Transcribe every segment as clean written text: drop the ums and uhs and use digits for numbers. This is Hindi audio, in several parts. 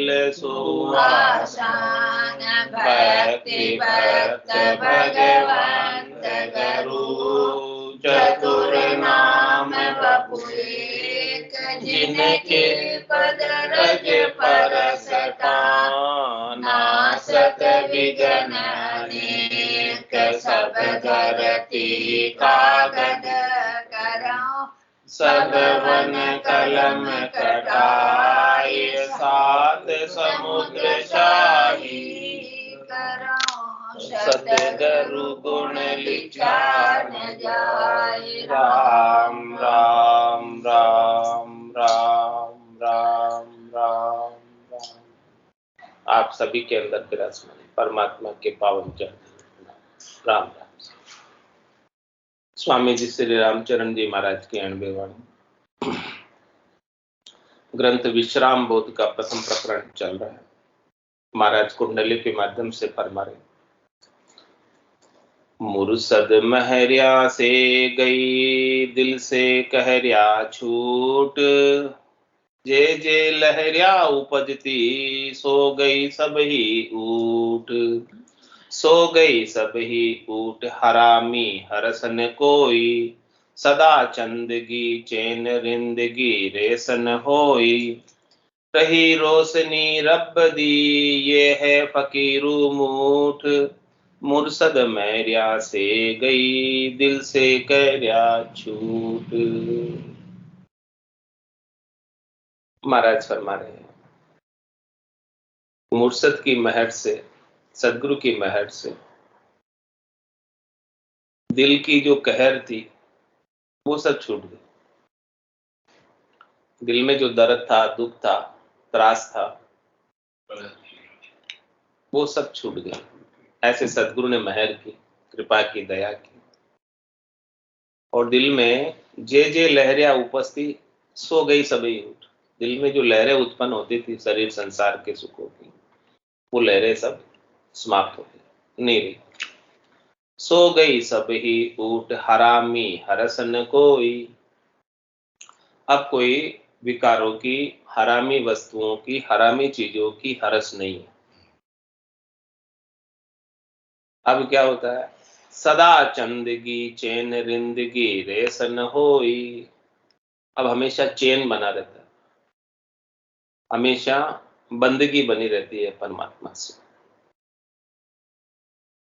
फल सुवासन भक्ति भक्त भगवंत गुरु चतुर नाम वपु एक जिनके पद रज परसता नासत विघ्न अनेक सब धरती कागद करो सब वन कलम कटाई सात समुद्र शाही करो सतगुरु गुण लिचान जाय राम राम राम राम राम राम राम। आप सभी के अंदर विराजमान परमात्मा के पावन चरण राम राम। स्वामी जी श्री रामचरण जी महाराज की 90वीं वाणी ग्रंथ विश्राम बोध का प्रथम प्रकरण चल रहा है। महाराज कुंडली के माध्यम से फरमा रहे, मुर्सद महरिया से गई दिल से कहरिया छूट जे जे लहरिया उपजती सो गई सब ही ऊट सो गई सब ही ऊट हरामी हरसन कोई सदा चंदगी चैन रिंदगी रेसन होई रही रोशनी रब दी ये है फकीरू मूठ मुर्सद मैरिया से गई दिल से कहरिया छूट। महाराज फरमा रहे हैं, मुर्सद की महर से सदगुरु की महर से दिल की जो कहर थी वो सब छूट गई। दिल में जो दर्द था, दुख था, त्रास था, वो सब छूट गया। ऐसे सदगुरु ने महर की, कृपा की, दया की और दिल में जे जे लहरिया उपस्थित सो गई सभी उठ। दिल में जो लहरें उत्पन्न होती थी शरीर संसार के सुखों की, वो लहरें सब समाप्त हो गई, नहीं रही। सो गई सब ही ऊट हरामी हरसन कोई। अब कोई विकारों की, हरामी वस्तुओं की, हरामी चीजों की हरस नहीं है। अब क्या होता है, सदा चंदगी चैन रिंदगी रेसन होई। अब हमेशा चैन बना रहता है, हमेशा बंदगी बनी रहती है परमात्मा से।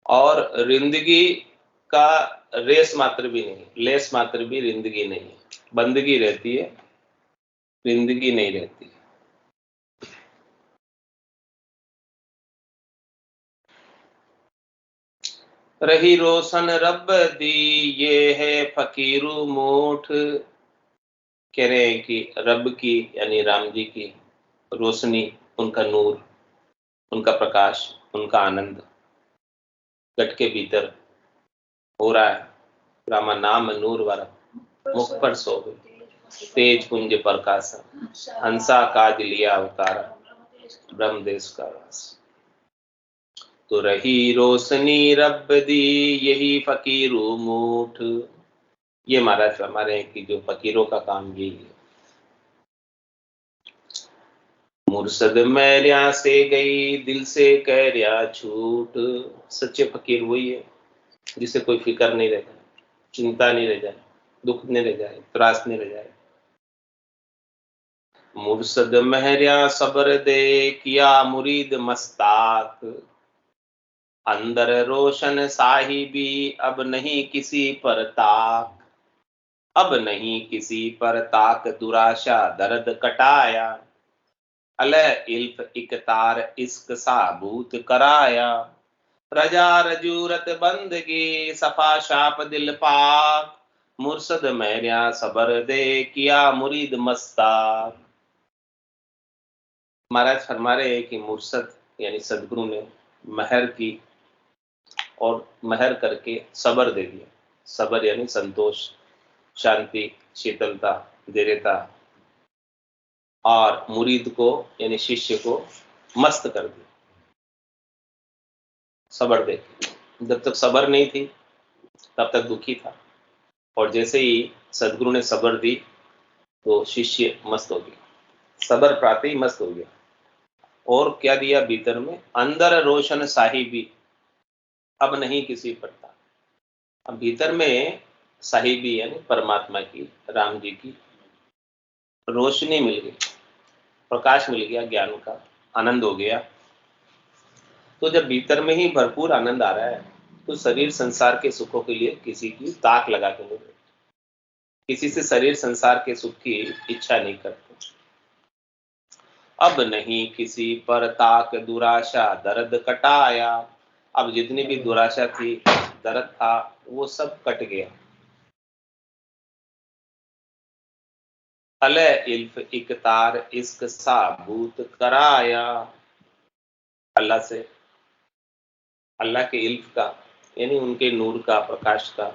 और रिंदगी का रेस मात्र भी नहीं, लेस मात्र भी रिंदगी नहीं है। बंदगी रहती है, रिंदगी नहीं रहती है। रही रोशन रब दी ये है फकीरू मूठ। कह रहे हैं कि रब की यानी राम जी की रोशनी, उनका नूर, उनका प्रकाश, उनका आनंद गट के भीतर हो रहा है। रामा नाम नूर वाला मुख पर सोवे तेज पुंज प्रकाश हंसा काज लिया अवतारा ब्रह्म देश का वास। तो रही रोशनी रब दी यही फकीरू मूठ। ये महाराज फरमा रहे हैं कि जो फकीरों का काम यही है। मुर्सद मैरिया से गई दिल से कहरिया छूट। सच्चे फकीर वही है जिसे कोई फिक्र नहीं रह जाए, चिंता नहीं रह जाए, दुख नहीं रह जाए, त्रास नहीं रह जाए। मुर्सद महरिया सबर दे किया मुरीद मस्ताक। अंदर रोशन साहिबी अब नहीं किसी पर ताक। अब नहीं किसी पर ताक दुराशा दर्द कटाया। अल इल्फ इकतार इश्क साबूत कराया। रजा रजूरत बंदगी सफा शाप दिल पाक। मुर्सद मैरिया सबर दे किया मुरीद मस्ताक। महाराज फरमा रहे हैं कि मुर्सद यानी सदगुरु ने महर की और महर करके सबर दे दिया। सबर यानी संतोष, शांति, शीतलता, धैर्यता और मुरीद को यानी शिष्य को मस्त कर दिया सबर दे। जब तक सबर नहीं थी तब तक दुखी था और जैसे ही सदगुरु ने सबर दी तो शिष्य मस्त हो गया, सबर प्राप्त ही मस्त हो गया। और क्या दिया भीतर में, अंदर रोशन साहिबी, अब नहीं किसी पड़ता। अब भीतर में साहिबी यानी परमात्मा की, राम जी की रोशनी मिल गई, प्रकाश मिल गया, ज्ञान का आनंद हो गया। तो जब भीतर में ही भरपूर आनंद आ रहा है तो शरीर संसार के सुखों के लिए किसी की ताक लगा के नहीं, किसी से शरीर संसार के सुख की इच्छा नहीं करते। अब नहीं किसी पर ताक दुराशा दर्द कटाया, अब जितनी भी दुराशा थी, दर्द था, वो सब कट गया। अले इल्फ इकतार इश्क साबूत कराया, अल्लाह से, अल्लाह के इल्फ का यानी उनके नूर का, प्रकाश का,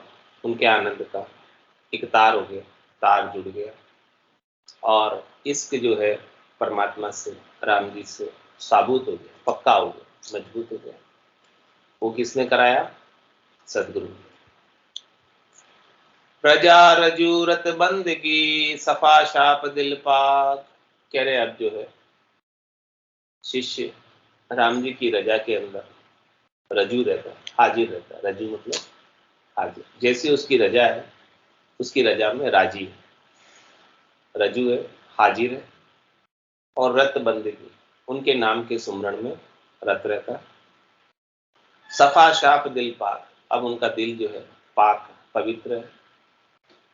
उनके आनंद का इकतार हो गया, तार जुड़ गया। और इश्क जो है परमात्मा से, राम जी से साबुत हो गया, पक्का हो गया, मजबूत हो गया। वो किसने कराया? सदगुरु। प्रजा रजूरत बंदगी सफा शाप दिल पाक, कह रहे अब जो है शिष्य राम जी की रजा के अंदर रजू रहता है, हाजिर रहता है। रजू मतलब हाजिर, जैसी उसकी रजा है उसकी रजा में राजी है, रजू है, हाजिर है। और रत बंदगी, उनके नाम के सुमरण में रत रहता है। सफा शाप दिल पाक, अब उनका दिल जो है पाक, पवित्र है,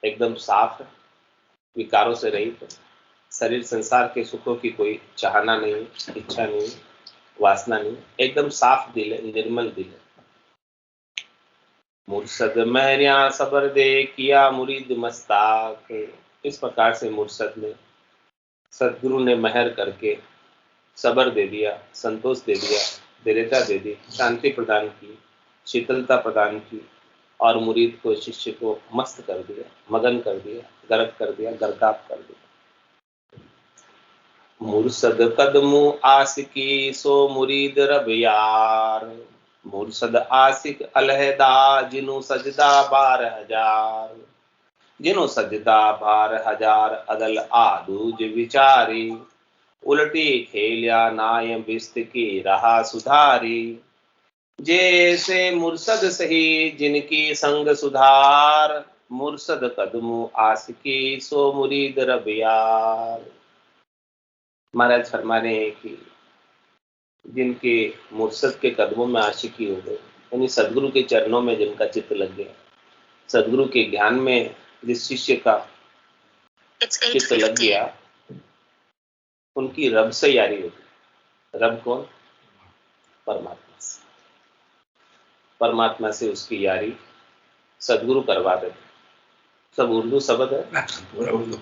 एकदम साफ है, विकारों से रहित है। शरीर संसार के सुखों की कोई चाहना नहीं, इच्छा नहीं, वासना नहीं, एकदम साफ दिल है, निर्मल दिल है। मुर्शद महरिया सबर दे किया मुरीद मस्ताक, इस प्रकार से मुर्शद ने, सदगुरु ने मेहर करके सबर दे दिया, संतोष दे दिया, दृढ़ता दे दी, शांति प्रदान की, शीतलता प्रदान की, और मुरीद को, शिष्य को मस्त कर दिया, मगन कर दिया, गर्क कर दिया, गर्काप कर दिया। मुर्शद कदमु आशिकी सो मुरीद रब यार, मुर्शद आशिक अलहदा जिनु सजदा 12,000, जिनु सजदा 12,000 अदल आदूज विचारी, उलटी खेलिया नाय बिस्त की रहा सुधारी, जैसे मुर्शद सही जिनकी संग सुधार, मुर्शद कदमु आशिकी सो मुरीद रब यार। महाराज फरमा रहे हैं कि जिनके मुर्शद के कदमों में आशिकी हो गई, यानी सदगुरु के चरणों में जिनका चित्त लग गया, सदगुरु के ज्ञान में जिस शिष्य का चित्त लग गया, उनकी रब से यारी होगी। रब कौन? परमात्मा से। परमात्मा से उसकी यारी सदगुरु करवा देते। सब उर्दू शब्द है, पूरा उर्दू।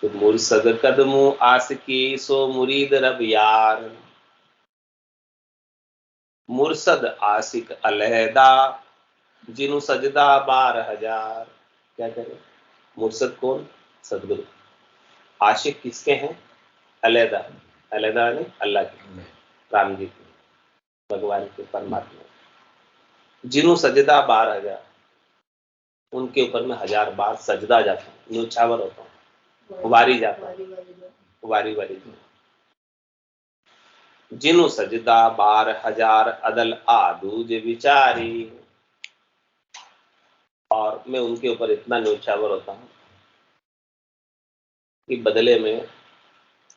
तो मुर्शद कदमु आशिकी सो मुरीद रब यार, मुर्शद आशिक अलहदा जिनु सजदा 12,000। क्या करें? मुर्शद कौन? सदगुरु। आशिक किसके हैं? अलहदा, अलहदा नहीं, अल्लाह के, राम जी के, भगवान के, परमात्मा। जिनु सजदा 12,000, उनके ऊपर में 1000 बार सजदा जाता हूँ, न्योछावर होता हूँ, वारी जाता हूँ, वारी वारी। जिनु सजदा 12,000 अदल आदूज विचारी, और मैं उनके ऊपर इतना न्योछावर होता हूँ कि बदले में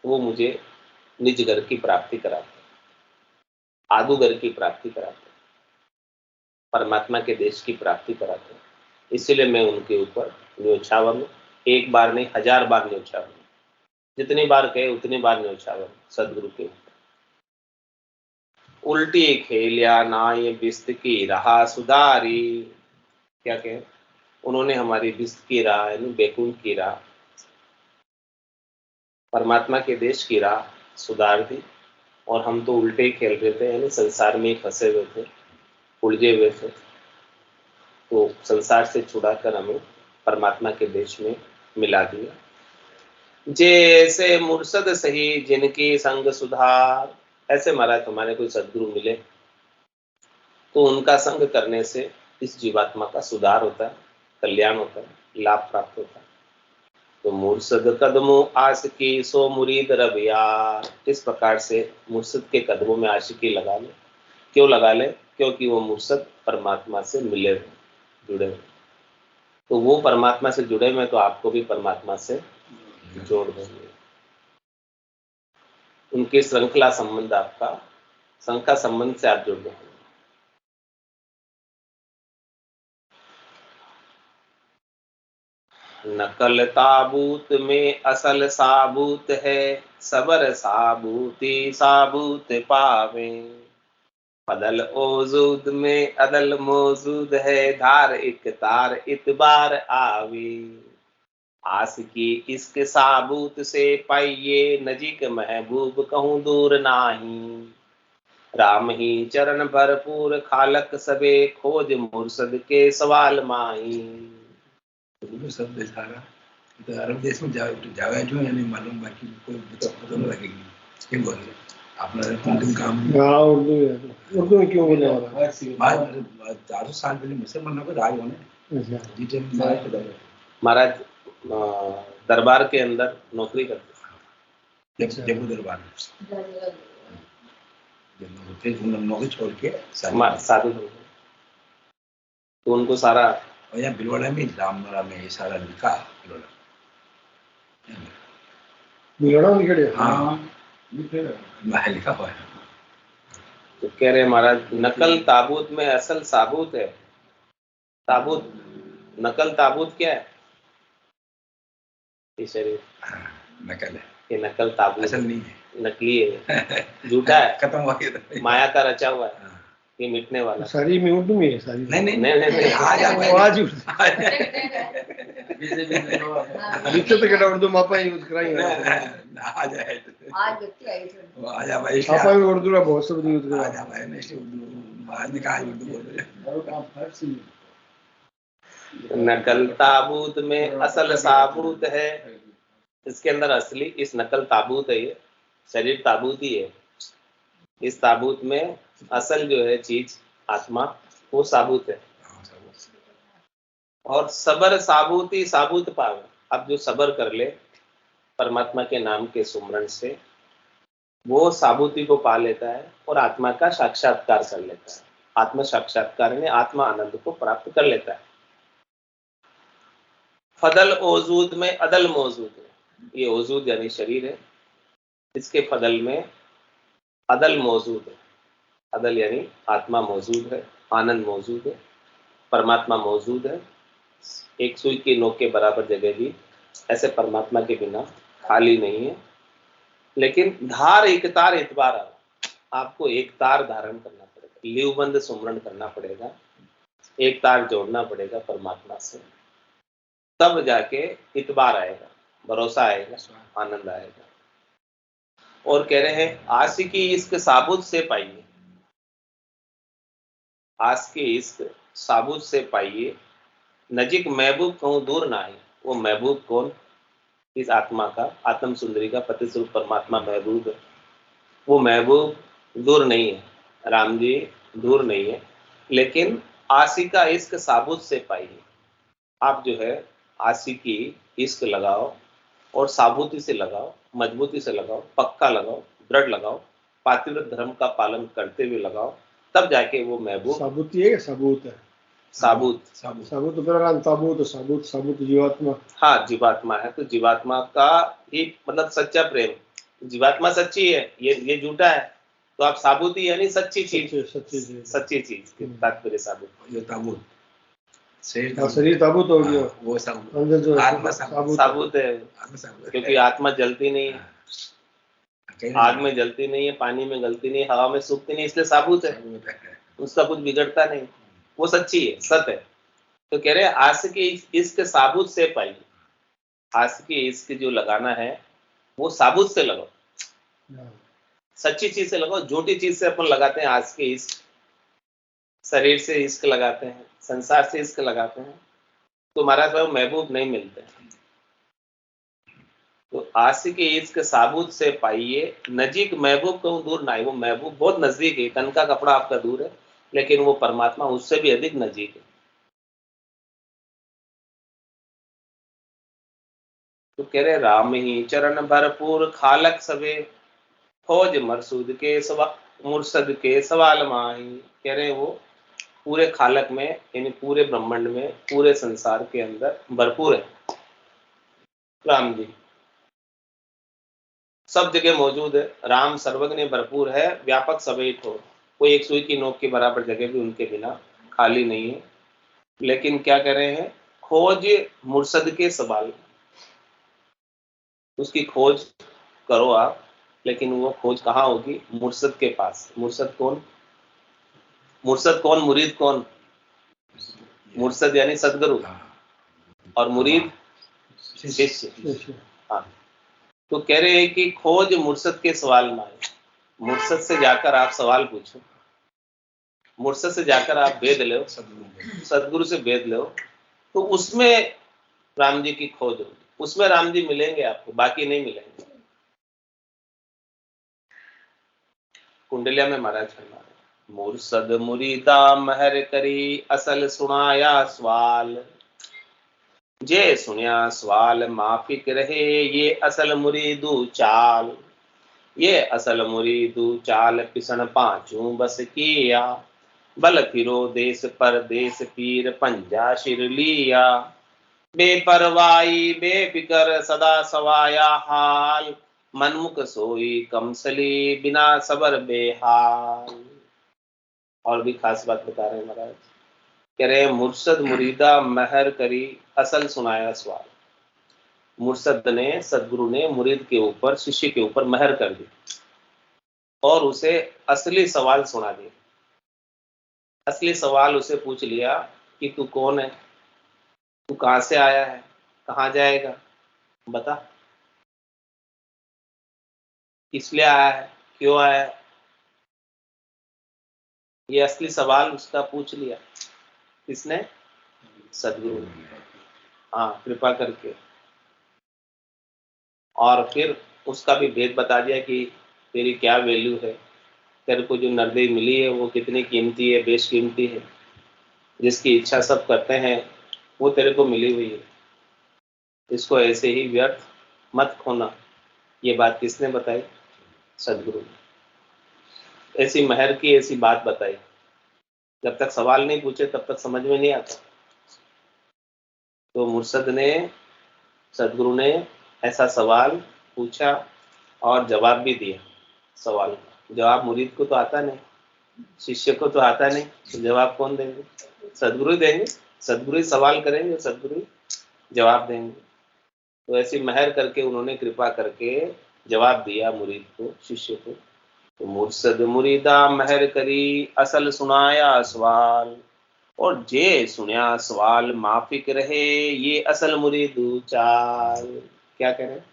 वो मुझे निज घर की प्राप्ति कराते, आदू घर की प्राप्ति कराते, परमात्मा के देश की प्राप्ति कराते। इसलिए मैं उनके ऊपर न्योछावर हूँ। एक बार नहीं, 1000 बार न्योछावर हूँ। जितनी बार कहे उतनी बार न्योछावर हूँ सदगुरु के ऊपर। उल्टी खेलिया नाय बिस्त की रहा सुधारी, क्या कहे? उन्होंने हमारी बिस्त की राह यानी बैकुंठ की राह, परमात्मा के देश की राह सुधार दी। और हम तो उल्टे खेल रहे थे, यानी संसार में फंसे हुए थे, उलझे हुए थे। तो संसार से छुड़ाकर हमें परमात्मा के देश में मिला दिया। जैसे मुर्शद सही जिनकी संग सुधार, ऐसे महाराज तुम्हारे कोई सदगुरु मिले तो उनका संग करने से इस जीवात्मा का सुधार होता है, कल्याण होता है, लाभ प्राप्त होता है। तो मुर्शद कदमों आशिकी सो मुरीद रब यार, इस प्रकार से मुर्शद के कदमों में आशिकी लगा ले। क्यों लगा ले? क्योंकि वो मुर्शद परमात्मा से मिले हुए, जुड़े हुए। तो वो परमात्मा से जुड़े हुए तो आपको भी परमात्मा से जोड़ देंगे। उनके श्रृंखला संबंध, आपका श्रृंखला संबंध से आप जुड़ गए। नकल ताबूत में असल साबूत है, सबर साबूती साबूत पावे। बदल ओजूद में अदल मौजूद है, धार एक तार इतबार आवे। आस की इश्क साबूत से पाइये, नजीक महबूब कहूँ दूर नाही। राम ही चरण भरपूर खालक सबे, खोज मुर्शद के सवाल माही। शब्द है सारा। तो अरब देश में जावा जो है नहीं मालूम, बाकी कोई पता नहीं लगेगी क्या बोल रहे अपना तुम काम। हाँ उर्दू है, उर्दू में क्यों बोले हो रहा है? 400 साल पहले मुसलमानों को राज होने जी टाइम महाराज दरबार के अंदर नौकरी करते, जब दरबार फिर नौकरी छोड़ के साधु तो उनको सारा और यहाँ भिलवाड़ा में रामनगरा में ये सारा लिखा भिलवाड़ा में लिखे। हाँ लिखा हुआ है। तो कह रहे महाराज नकल ताबूत में असल साबूत है। ताबूत, नकल ताबूत क्या है? ये शरीर नकल है, ये नकल ताबूत असल नहीं है, नकली है, झूठा है, खत्म हो गया, माया का रचा हुआ है, ये मिटने वाला। सारी में उर्दू में है सारी। नहीं आज बीते तो केटा उर्दू मापा यूज कराई आ जाए आ जा भाई, मापा में उर्दू का बहुत शब्द यूज करा। आ जा भाई ने उर्दू आज निकाल उर्दू बोल रहे। नकल ताबूत में असल साबूत है, इसके अंदर असली इस नकल ताबूत है, ये शरीर ताबूत ही है। इस ताबूत में असल जो है चीज आत्मा वो साबूत है। और सबर साबूती साबूत पावे। अब जो सबर कर ले परमात्मा के नाम के सुमरण से, वो साबूती को पा लेता है और आत्मा का साक्षात्कार कर लेता है। आत्म साक्षात्कार में आत्मा आनंद को प्राप्त कर लेता है। फदल ओजूद में अदल मौजूद है। ये ओजूद यानी शरीर है, इसके फदल में अदल मौजूद है। अदल यानी आत्मा मौजूद है, आनंद मौजूद है, परमात्मा मौजूद है। एक सुई की नोक के बराबर जगह भी ऐसे परमात्मा के बिना खाली नहीं है। लेकिन धार एक तार इतबार, आपको एक तार धारण करना पड़ेगा, लिवबंद सुमरण करना पड़ेगा, एक तार जोड़ना पड़ेगा परमात्मा से, तब जाके इतबार आएगा, भरोसा आएगा, आनंद आएगा। और कह रहे हैं आशिकी इश्क साबुत से पाइए। आशिकी इश्क साबुत से पाइए, नजीक महबूब कहूँ दूर ना है। वो महबूब कौन? इस आत्मा का, आत्म सुंदरी का पति स्वरूप परमात्मा महबूब है। वो महबूब दूर नहीं है, राम जी दूर नहीं है। लेकिन आशिका इश्क साबुत से पाइए। आप जो है आशिकी इश्क लगाओ और साबुती से लगाओ, मजबूती से लगाओ, पक्का लगाओ, दृढ़ लगाओ, पातिव्रत धर्म का पालन करते हुए लगाओ, तब जाके वो महबूब। साबुती है, सबूत है, साबुत साबुत ताबूत, साबुत साबुत जीवात्मा। हाँ जीवात्मा है, तो जीवात्मा का ही मतलब सच्चा प्रेम। जीवात्मा सच्ची है, ये झूठा है, तो आप साबुती यानी सच्ची चीज, सच्ची चीज तात्पर्य साबुत। शरीर ताबूत हो गया, वो साबुत, अंदर जो आत्मा साबुत है, क्योंकि आत्मा जलती नहीं है, आग में जलती नहीं है, पानी में गलती नहीं, हवा में सूखती नहीं, इसलिए साबुत है, उसका कुछ बिगड़ता नहीं, वो सच्ची है, सत्य है। तो कह रहे हैं आशिकी इश्क साबुत से पाइए। आशिकी इश्क जो लगाना है वो साबुत से लगाओ, सच्ची चीज से लगाओ। झूठी चीज से अपन लगाते हैं आशिकी इश्क, शरीर से इश्क लगाते हैं, संसार से इश्क लगाते हैं, तो महाराज भाई महबूब नहीं मिलते। तो आशिकी इश्क साबुत से पाइए, नजीक महबूब कहूँ दूर ना है। वो महबूब बहुत नजदीक है, तन का कपड़ा आपका दूर है, लेकिन वो परमात्मा उससे भी अधिक नजदीक है। तो कह रहे राम ही चरण भरपूर खालक सबे, खोज मरसूद के मुर्शद के सवाल माही। कह रहे वो पूरे खालक में यानी पूरे ब्रह्मांड में पूरे संसार के अंदर भरपूर है राम जी, सब जगह मौजूद है। राम सर्वज्ञ भरपूर है, व्यापक सभी ठोर, कोई एक सुई की नोक के बराबर जगह भी उनके बिना खाली नहीं है। लेकिन क्या कह रहे हैं, खोज मुर्शद के सवाल, उसकी खोज करो आप, लेकिन वो खोज कहाँ होगी, मुर्शद के पास। मुर्शद कौन, मुर्शद कौन, मुरीद कौन, मुर्शद यानी सदगुरु और मुरीद शिष्य। हाँ, तो कह रहे हैं कि खोज मुर्शद के सवाल में आए, मुर्शद से जाकर आप सवाल पूछो, मुर्शद से जाकर आप वेद लो, सदगुरु से वेद लो, तो उसमें राम जी की खोज होगी, उसमें राम जी मिलेंगे आपको, बाकी नहीं मिलेंगे। कुंडलिया में महाराज फरमा रहे, मुर्शद मुरीदा महर करी असल सुनाया सवाल, जे सुनिया सवाल माफिक रहे ये असल मुरीदू चाल, ये असल मुरीदू चाल पिसन पांचू बस किया, बल फिरो देश पर देश पीर पंजा शिर लिया, बेपरवाही बेफिकर सदा सवाया हाल, मनमुख सोई कमसली बिना सबर बेहाल। और भी खास बात बता रहे हैं महाराज, कह रहे मुर्शद मुरीदा महर करी असल सुनाया सवाल, मुर्शद ने सदगुरु ने मुरीद के ऊपर शिष्य के ऊपर महर कर दी और उसे असली सवाल सुना दिया। असली सवाल उसे पूछ लिया कि तू कौन है, तू कहां से आया है, कहां जाएगा, बता, किस लिए आया है, क्यों आया है। ये असली सवाल उसका पूछ लिया, किसने, सदगुरु ने, हाँ कृपा करके। और फिर उसका भी भेद बता दिया कि तेरी क्या वैल्यू है, तेरे को जो नरदेह मिली है वो कितनी कीमती है, बेशकीमती है, जिसकी इच्छा सब करते हैं वो तेरे को मिली हुई है, इसको ऐसे ही व्यर्थ मत खोना। ये बात किसने बताई, सदगुरु ने। ऐसी महर की ऐसी बात बताई, जब तक सवाल नहीं पूछे तब तक समझ में नहीं आता। तो मुर्शद ने, सदगुरु ने ऐसा सवाल पूछा और जवाब भी दिया। सवाल का जवाब मुरीद को तो आता नहीं, शिष्य को तो आता नहीं, तो जवाब कौन देंगे, सदगुरु देंगे। सदगुरु सवाल करेंगे, सदगुरु जवाब देंगे। तो ऐसी महर करके उन्होंने कृपा करके जवाब दिया मुरीद को, शिष्य को। तो मुर्शद मुरीदा महर करी असल सुनाया सवाल, और जे सुनिया सवाल माफिक रहे ये असल मुरीदू चाल। क्या कह रहे हैं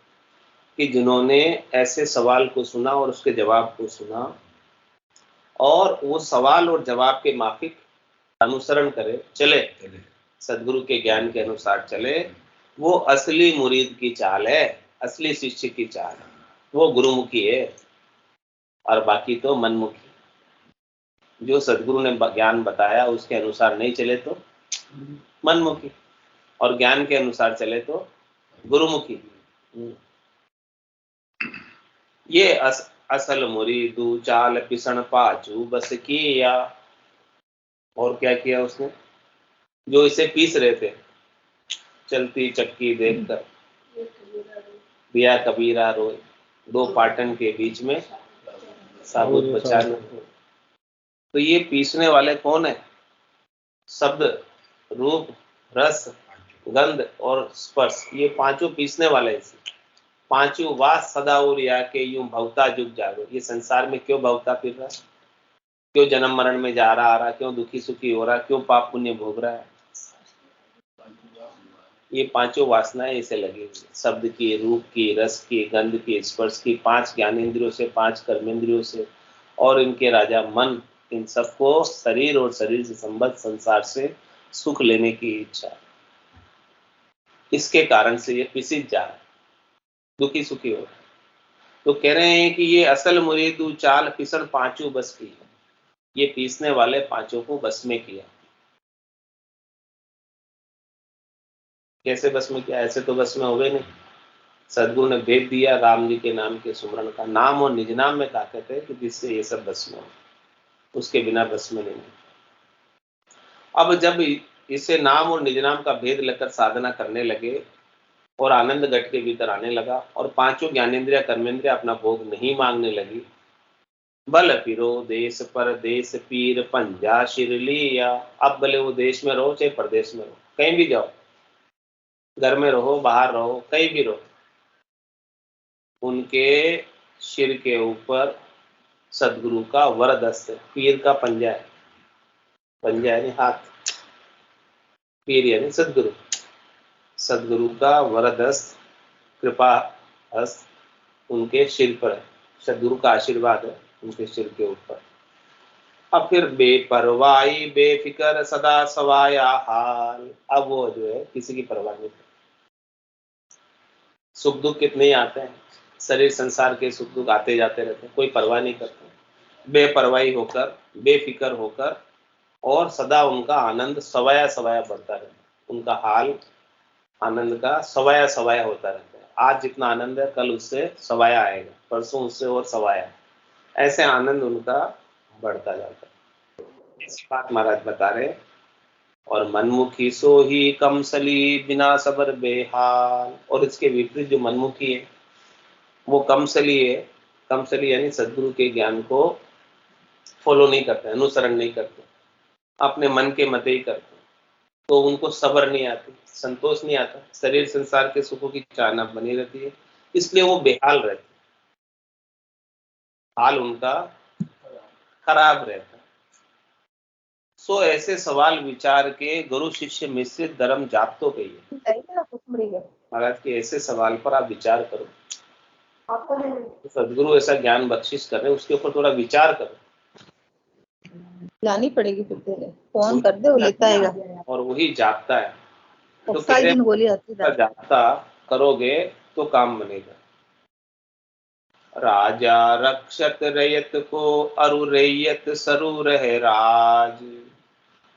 कि जिन्होंने ऐसे सवाल को सुना और उसके जवाब को सुना और वो सवाल और जवाब के माफिक अनुसरण करे, चले, सदगुरु के ज्ञान के अनुसार चले, वो असली मुरीद की चाल है, असली शिष्य की चाल है, वो गुरुमुखी है। और बाकी तो मनमुखी, जो सदगुरु ने ज्ञान बताया उसके अनुसार नहीं चले तो मनमुखी, और ज्ञान के अनुसार चले तो गुरुमुखी। ये असल मुरीदू चाल पिसन पाचू बस किया। और क्या किया उसने, जो इसे पीस रहे थे, चलती चक्की देखकर दिया कबीरा रोए, दो पाटन के बीच में साबुत बचा न। तो ये पीसने वाले कौन है, शब्द, रूप, रस, गंध और स्पर्श, ये पांचों पीसने वाले हैं। पांचों वास सदा और या के यूं भवता जुग जागो। ये संसार में क्यों भवता फिर रहा, क्यों जन्म मरण में जा रहा आ रहा, क्यों दुखी सुखी हो रहा, क्यों पाप पुण्य भोग रहा है, ये पांचों वासनाएं इसे लगी हुई, शब्द की, रूप की, रस की, गंध की, स्पर्श की, 5 ज्ञानेंद्रियों से, 5 कर्मेंद्रियों से, और इनके राजा मन, इन सबको शरीर और शरीर से संबद्ध संसार से सुख लेने की इच्छा, इसके कारण से ये पिसित जा रहा है, दुखी सुखी हो रहा है। तो कह रहे हैं कि ये असल मुरीदू चाल पिसन पांचों बस की, ये पीसने वाले पांचों को बस में किया। कैसे बस में किया, ऐसे तो बस में हो गए नहीं। सदगुरु ने भेद दिया राम जी के नाम के सुमरण का। नाम और निज नाम में ताकत है कि जिससे ये सब बस में हो, उसके बिना बस में नहीं। अब जब इसे नाम और निज नाम का भेद लेकर साधना करने लगे और आनंद गट के भीतर आने लगा और पांचों ज्ञानेंद्रिया कर्मेंद्रिया अपना भोग नहीं मांगने लगी, बल फिरो देश पर देश पीर पंजा शिर लिया। अब भले वो देश में रहो चाहे प्रदेश में रहो, कहीं भी जाओ, घर में रहो बाहर रहो कहीं भी रहो, उनके सिर के ऊपर सदगुरु का वरदस्त है। पीर का पंजा है, पंजा यानी हाथ, पीर यानी सदगुरु। सदगुरु का वरदस्त कृपा हस्त उनके सिर पर है, सदगुरु का आशीर्वाद है उनके सिर के ऊपर। अब फिर बेपरवाही बेफिक्र सदा सवाया हाल। अब वो जो है किसी की परवाह नहीं करते। सुख दुख कितने ही आते हैं, शरीर संसार के सुख दुख आते जाते रहते हैं, कोई परवाह नहीं करते। बेपरवाही होकर बेफिक्र होकर और सदा उनका आनंद सवाया सवाया बढ़ता रहता है। उनका हाल आनंद का सवाया सवाया होता रहता है। आज जितना आनंद है कल उससे सवाया आएगा, परसों उससे और सवाया, ऐसे आनंद उनका बढ़ता जाता है। इसी बात महाराज बता रहे। और मनमुखी सो ही कमसली बिना सबर बेहाल। और इसके विपरीत जो मनमुखी है वो कमसली है। कमसली यानी सदगुरु के ज्ञान को फॉलो नहीं करते, अनुसरण नहीं करते, अपने मन के मते ही करते, तो उनको सब्र नहीं आती, संतोष नहीं आता, शरीर संसार के सुखों की चाहना बनी रहती है, इसलिए वो बेहाल रहते, हाल उनका खराब रहता। सो ऐसे सवाल विचार के गुरु शिष्य मिश्रित धर्म जाप तो गई है। महाराज के ऐसे सवाल पर आप विचार करो, तो सदगुरु ऐसा ज्ञान बख्शिश कर रहे, उसके ऊपर थोड़ा विचार करो। लानी पड़ेगी, फिर तेरे फोन कर दे, वो लेता आएगा। और वही जागता है, तो दिन गोली आती है। जागता करोगे तो काम बनेगा। राजा रक्षक रैयत को अरु रैयत सरू रहे राज।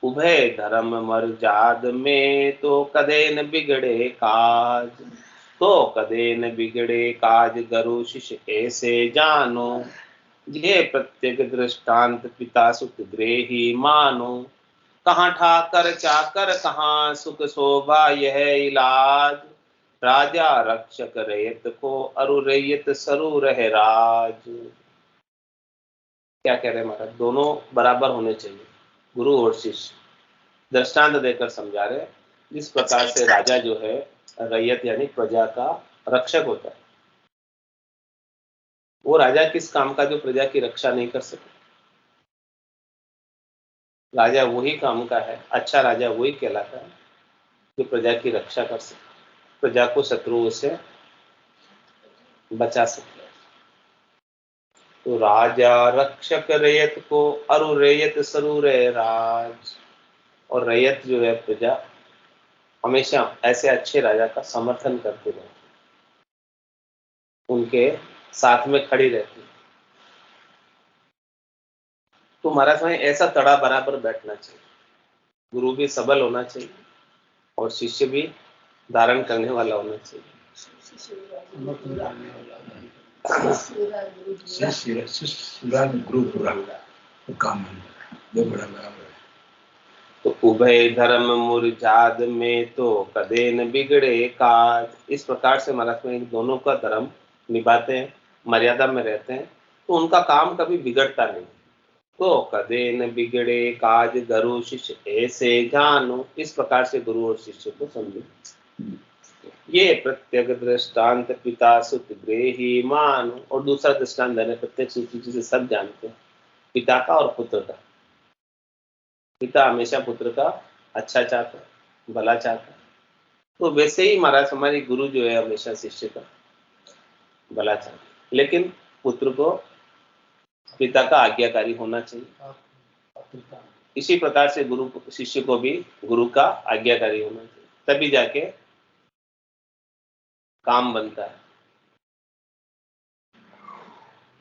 उभय धर्म मर्जाद में तो कदे न बिगड़े काज। तो कदे न बिगड़े काज गुरु शिष्य ऐसे जानो। ये प्रत्येक दृष्टांत पिता सुत गृही मानो। कहाँ ठाकर चाकर कहाँ सुख शोभा यह इलाज। राजा रक्षक रैयत को अरु रैयत सरू रहे राज। क्या कह रहे हैं महाराज, दोनों बराबर होने चाहिए, गुरु और शिष्य। दृष्टांत देकर समझा रहे, जिस प्रकार से राजा जो है रैयत यानी प्रजा का रक्षक होता है, वो राजा किस काम का जो प्रजा की रक्षा नहीं कर सके। राजा वही काम का है, अच्छा राजा वही कहलाता है जो प्रजा की रक्षा कर सके, प्रजा को शत्रुओं से बचा सके। तो राजा रक्षक रैयत को अरु रैयत सरू रहे राज। और रैयत जो है प्रजा हमेशा ऐसे अच्छे राजा का समर्थन करते रहती, उनके साथ में खड़ी रहती। तो महाराज में ऐसा तड़ा बराबर बैठना चाहिए, गुरु भी सबल होना चाहिए और शिष्य भी धारण करने वाला होना चाहिए। तो उभय धर्म मुरजाद में तो कदे न बिगड़े काज। इस प्रकार से महाराज में दोनों का धर्म निभाते हैं, मर्यादा में रहते हैं, तो उनका काम कभी बिगड़ता नहीं। तो कदे न बिगड़े काज गुरु शिष्य ऐसे जानो। इस प्रकार से गुरु और शिष्य को समझो। ये प्रत्येक दृष्टांत पिता सुत गृही मानो। और दूसरा दृष्टांत देने, प्रत्येक सूची जिसे सब जानते हैं, पिता का और पुत्र का। पिता हमेशा पुत्र का अच्छा चाहता है, भला चाहता है, तो वैसे ही महाराज हमारी गुरु जो है हमेशा शिष्य का भला चाहता है, लेकिन पुत्र को पिता का आज्ञाकारी होना चाहिए। इसी प्रकार से गुरु शिष्य को भी गुरु का आज्ञाकारी होना चाहिए, तभी जाके काम बनता है।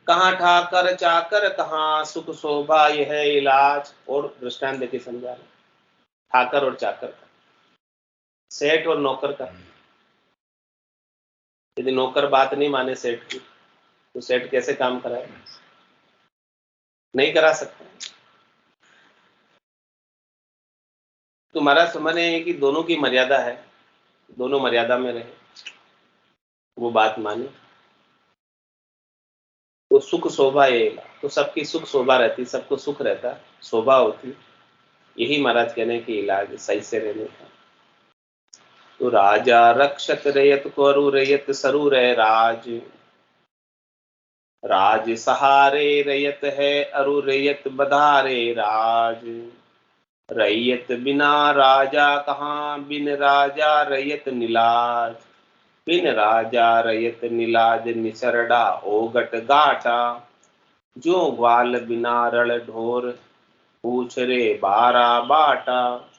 कहाँ ठाकर चाकर कहाँ सुख शोभा यह इलाज। और दृष्टांत देके समझा रहे, ठाकर और चाकर का, सेठ और नौकर का। यदि नौकर बात नहीं माने सेठ की, तो सेठ कैसे काम कराए? नहीं करा सकता। तो हमारा समझ है कि दोनों की मर्यादा है, दोनों मर्यादा में रहे, वो बात माने तो सुख शोभा ये, तो सबकी सुख शोभा रहती, सबको सुख रहता, शोभा होती। यही महाराज कहने की इलाज सही से रहने का। तो राजा रक्षत रैयत को अरु रैयत सरू रह राज, राज सहारे रैयत है अरु रैयत बधारे राज, रैयत बिना राजा कहाँ बिन राजा रैयत निलाज, बिन राजा रैयत निलाज निसरडा ओगट गाटा, जो ग्वाल बिना रण ढोर पूछ रे बारा बाटा,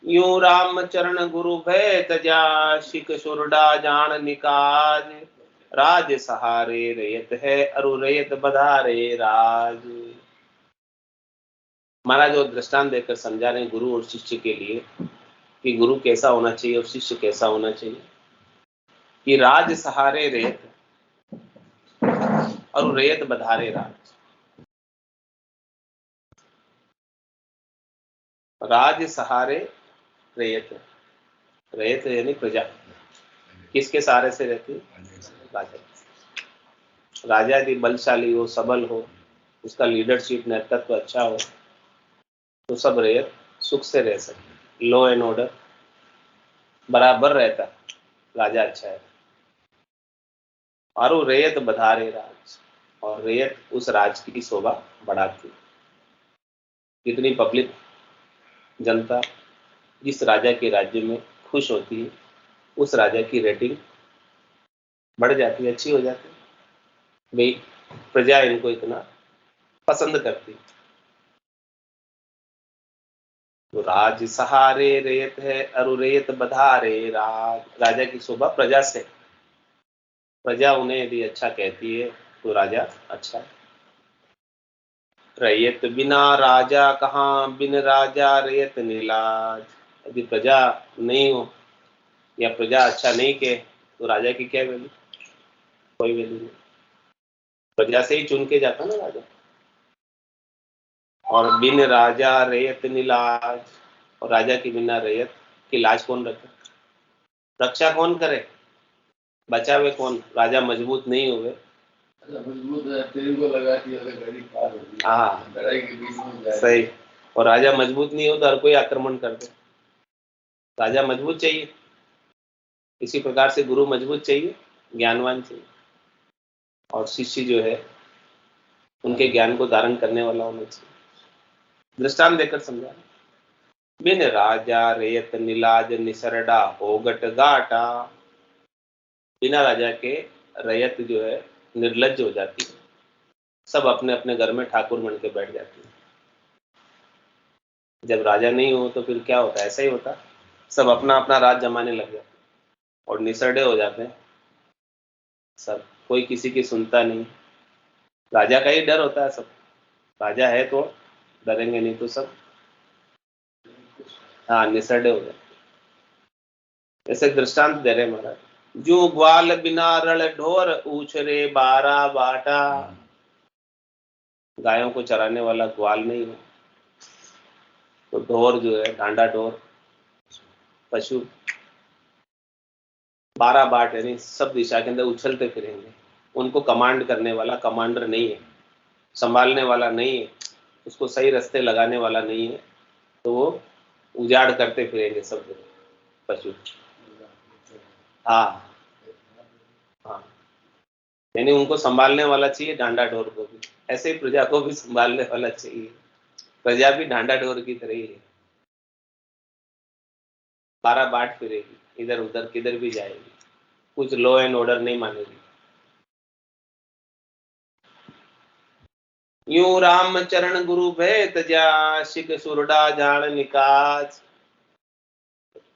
यूं राम चरण गुरु भय तजा शिक सुरडा जान निकाज, राज सहारे रैयत है अरु रैयत बधारे राज। महाराज जो दृष्टांत देकर समझा रहे हैं गुरु और शिष्य के लिए कि गुरु कैसा होना चाहिए और शिष्य कैसा होना चाहिए। कि राज सहारे रैयत और रैयत बधारे राज। राज सहारे रैयत, रैयत यानी प्रजा किसके सहारे से रहती है? राजा। राजा यदि बलशाली हो, सबल हो, उसका लीडरशिप नेतृत्व अच्छा हो, तो सब रैयत सुख से रह सके, लॉ एंड ऑर्डर बराबर रहता, राजा अच्छा है। और रैयत बधारे राज, और रैयत उस राज की शोभा बढ़ाती। कितनी पब्लिक जनता जिस राजा के राज्य में खुश होती है, उस राजा की रेटिंग बढ़ जाती है, अच्छी हो जाती है। भाई प्रजा इनको इतना पसंद करती। तो राज सहारे रैयत है अरु रैयत बधारे राज, राजा की शोभा प्रजा से, प्रजा उन्हें यदि अच्छा कहती है तो राजा अच्छा है। रैयत बिना राजा कहाँ बिन राजा रैयत निलाज, यदि प्रजा नहीं हो या प्रजा अच्छा नहीं कहे तो राजा की क्या वैल्यू? कोई वैल्यू नहीं। प्रजा से ही चुन के जाता ना राजा। और बिन राजा रैयत निलाज, और राजा की बिना रैयत की लाज कौन रखे? रक्षा कौन करे? बचावे कौन? राजा मजबूत नहीं हुए, मजबूत तेल को लगा दिया गाड़ी पार हो गई, हाँ लड़ाई के बीच में जाए। सही। और राजा मजबूत नहीं हो तो हर कोई आक्रमण कर दे। राजा मजबूत चाहिए, इसी प्रकार से गुरु मजबूत चाहिए, ज्ञानवान चाहिए, और शिष्य जो है उनके ज्ञान को धारण करने वाला होना चाहिए। दृष्टांत देकर समझा। बिन राजा रैयत निलाज निसरडा ओगट गाटा, बिना राजा के रैयत जो है निर्लज्ज हो जाती है, सब अपने अपने घर में ठाकुर बन के बैठ जाती है। जब राजा नहीं हो तो फिर क्या होता है? ऐसा ही होता, सब अपना अपना राज जमाने लग जाते और निसरडे हो जाते हैं सब, कोई किसी की सुनता नहीं। राजा का ही डर होता है सब, राजा है तो डरेंगे, नहीं तो सब हाँ निसरडे हो जाते। ऐसे दृष्टांत दे रहे महाराज। जो ग्वाल बिना रण ढोर ऊछरे बारा बाटा, गायों को चराने वाला ग्वाल नहीं है तो ढोर जो है, डांडा ढोर पशु 12 बाट यानी सब दिशा के अंदर उछलते फिरेंगे। उनको कमांड करने वाला कमांडर नहीं है, संभालने वाला नहीं है, उसको सही रास्ते लगाने वाला नहीं है, तो वो उजाड़ करते फिरेंगे सब पशु। हाँ हाँ, यानी उनको संभालने वाला चाहिए, डांडा ढोर को भी। ऐसे ही प्रजा को भी संभालने वाला चाहिए, प्रजा भी डांडा ढोर की तरह ही है। 12 बाट फिरेगी, इधर उधर किधर भी जाएगी, कुछ लॉ एंड ऑर्डर नहीं मानेगी। यूं राम चरण गुरु भय तजा शिक सुरडा जान निकाज।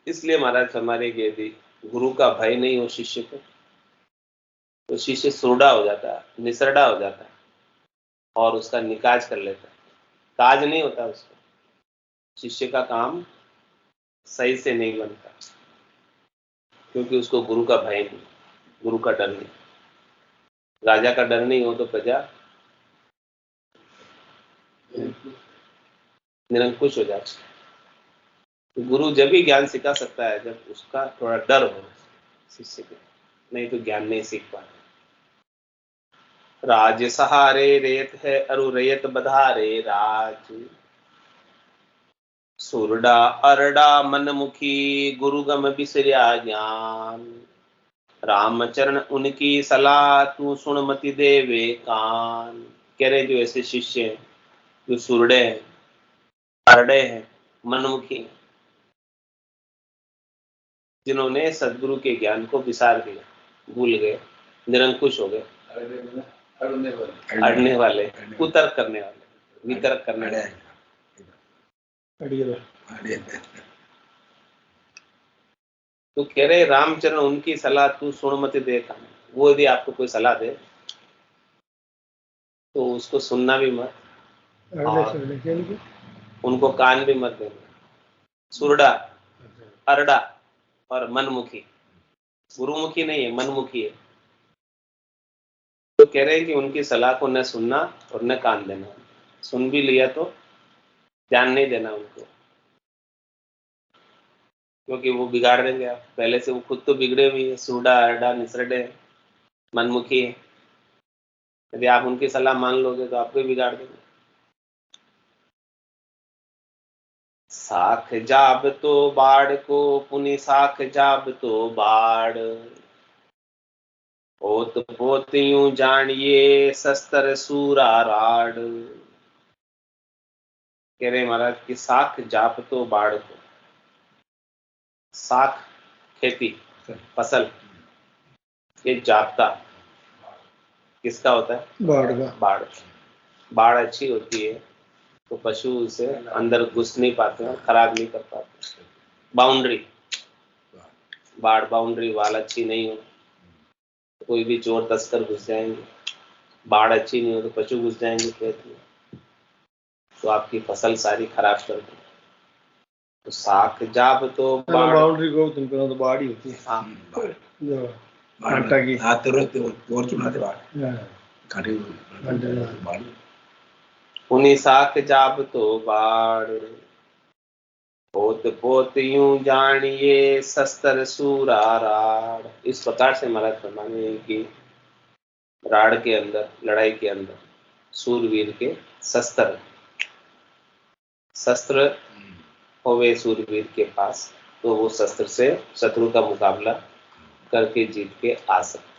इसलिए महाराज हमारे यदि गुरु का भय नहीं हो शिष्य को, तो शिष्य सुरडा हो जाता है, निसरडा हो जाता है और उसका निकाज कर लेता है। काज नहीं होता उसका, शिष्य का काम सही से नहीं बनता, क्योंकि उसको गुरु का भय नहीं। गुरु का डर नहीं, राजा का डर नहीं हो तो प्रजा निरंकुश हो जाती है। तो गुरु जब भी ज्ञान सिखा सकता है जब उसका थोड़ा डर हो शिष्य को, नहीं तो ज्ञान नहीं सीख पाता। राज सहारे रेत है अरु रेत बधारे राज, सुरडा अरडा मनमुखी गुरुगम बिसरिया ज्ञान, रामचरण उनकी सलाह तू सुन मति देवे कान। कह रहे जो ऐसे शिष्य हैं जो सुरडे हैं, अरडे हैं, मनमुखी हैं, जिन्होंने सदगुरु के ज्ञान को विसार दिया, भूल गए, निरंकुश हो गए, अड़ने वाले, कुतर्क करने वाले, वितर्क करने वाले। तो कह रहे रामचरण उनकी सलाह तू सुन मत देखा, वो यदि आपको कोई सलाह दे तो उसको सुनना भी मत, उनको कान भी मत देना। सुरडा, अरडा और मनमुखी, गुरुमुखी नहीं है, मनमुखी है। तो कह रहे हैं कि उनकी सलाह को न सुनना और न कान देना, सुन भी लिया तो ध्यान नहीं देना उनको, क्योंकि वो बिगाड़ देंगे आप। पहले से वो खुद तो बिगड़े हुए हैं, सुरडा अरडा निसरडे मनमुखी है। यदि आप उनकी सलाह मान लोगे तो आपको बिगाड़ देंगे। साख जाब तो बाढ़ को पुनि साख जाब तो बाढ़, ओत पोत यूं जानिए शस्त्र सूरा राड। कह रहे महाराज कि साख जाप तो बाढ़ को, साख खेती फसल, ये जापता किसका होता है? बाढ़ का। बाढ़। बाढ़ अच्छी होती है तो पशु उसे अंदर घुस नहीं पाते हैं, खराब नहीं कर पाते। बाउंड्री, बाढ़ बाउंड्री वाल अच्छी नहीं हो तो कोई भी चोर तस्कर घुस जाएंगे, बाढ़ अच्छी नहीं हो तो पशु घुस जाएंगे खेत में, तो आपकी फसल सारी खराब कर देंगे। तो साख जाप तो बाउंड्री को तो बाढ़ ही होती है। हाँ, जो आटा की और चुनाते काटे बाढ़। उन्हीं साख जाप तो बाढ़, पोत पोत यूं जानिए शस्त्र सूरा राड़। इस प्रकार से महाराज फरमाने हैं कि राड़ के अंदर, लड़ाई के अंदर सूरवीर के शस्त्र, शस्त्र होवे सूरवीर के पास तो वो शस्त्र से शत्रु का मुकाबला करके जीत के आ सकते।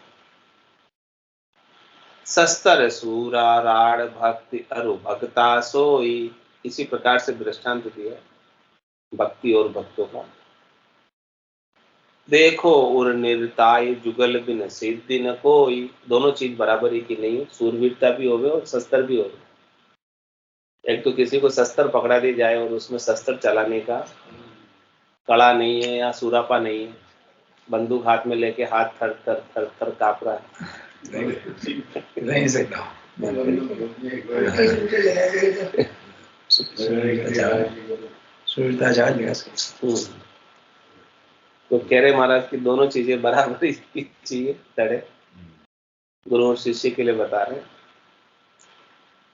शस्त्र सूरा राड़ भक्ति अरु भक्ता सोई। इसी प्रकार से दृष्टांत दिया भक्ति और भक्तों का। देखो उर निर्ताय जुगल बिन सिद्धि न कोई। दोनों चीज बराबर ही की नहीं है, सूरवीरता भी होवे और शस्त्र भी होवे। एक तो किसी को शस्त्र पकड़ा दी जाए और उसमें शस्त्र चलाने का कड़ा नहीं है या सुरापा नहीं है, बंदूक हाथ में लेके हाथ थर थर थर थर कांप रहा है, नहीं सकता। तो कह रहे महाराज की दोनों चीजें बराबर ही चाहिए, तड़े गुरु और शिष्य के लिए बता रहे हैं,